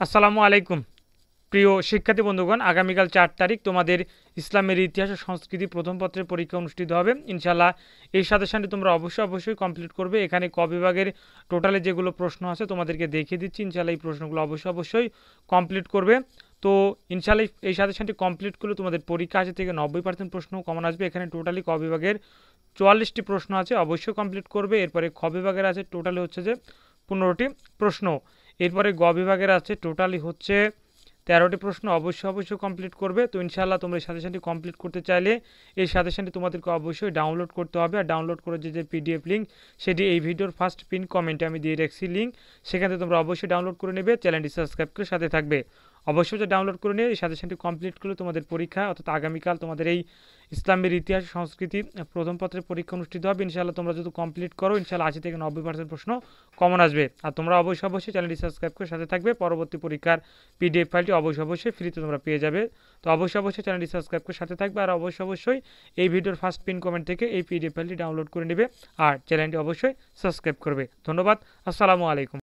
আসসালামু আলাইকুম প্রিয় শিক্ষার্থী বন্ধুগণ, আগামীকাল ৪ তারিখ তোমাদের ইসলামের ইতিহাস ও সংস্কৃতি প্রথম পত্রের পরীক্ষা অনুষ্ঠিত হবে ইনশাআল্লাহ। এই সাজেশনটি তোমরা অবশ্যই কমপ্লিট করবে। এখানে ক বিভাগের টোটালে যেগুলো প্রশ্ন আছে তোমাদেরকে দেখিয়ে দিচ্ছি। ইনশাআল্লাহ এই প্রশ্নগুলো অবশ্যই কমপ্লিট করবে। তো ইনশাআল্লাহ এই সাজেশনটি কমপ্লিট করলে তোমাদের পরীক্ষা আছে থেকে 90% প্রশ্ন কমন আসবে। এখানে টোটালি ক বিভাগের 44টি প্রশ্ন আছে, অবশ্যই কমপ্লিট করবে। এরপরে খ বিভাগের আছে টোটালি হচ্ছে যে 15টি প্রশ্ন। এরপরে গ বিভাগের আছে টোটালি হচ্ছে 13টি প্রশ্ন, অবশ্যই কমপ্লিট করবে। তো ইনশাআল্লাহ তোমরা এই সাজেশনটি কমপ্লিট করতে চাইলে এই সাজেশনটি তোমাদেরকে অবশ্যই ডাউনলোড করতে হবে। আর ডাউনলোড করে যে পিডিএফ লিঙ্ক সেটি এই ভিডিওর ফার্স্ট পিন কমেন্টে আমি দিয়ে রাখছি লিঙ্ক, সেখান থেকে তোমরা অবশ্যই ডাউনলোড করে নেবে। চ্যানেলটি সাবস্ক্রাইব করে সাথে থাকবে। অবশ্যই যে ডাউনলোড করে নিয়ে এই সাজেশনটি কমপ্লিট করলে তোমাদের পরীক্ষা অর্থাৎ আগামীকাল তোমাদের এই ইসলামের ইতিহাস সংস্কৃতি প্রথম পত্রের পরীক্ষা অনুষ্ঠিত হবে। ইনশাআল্লাহ তোমরা যদি কমপ্লিট করো ইনশাআল্লাহ 80 থেকে 90% প্রশ্ন কমন আসবে। আর তোমরা অবশ্যই চ্যানেলটি সাবস্ক্রাইব করে সাথে থাকবে। পরবর্তী পরীক্ষার পিডিএফ ফাইলটি অবশ্যই ফ্রিতে তোমরা পেয়ে যাবে। তো অবশ্যই চ্যানেলটি সাবস্ক্রাইব করে সাথে থাকবে। আর অবশ্যই এই ভিডিওর ফার্স্ট পিন কমেন্ট থেকে এই পিডিএফ ফাইলটি ডাউনলোড করে নেবে আর চ্যানেলটি অবশ্যই সাবস্ক্রাইব করবে। ধন্যবাদ। আসসালামু আলাইকুম।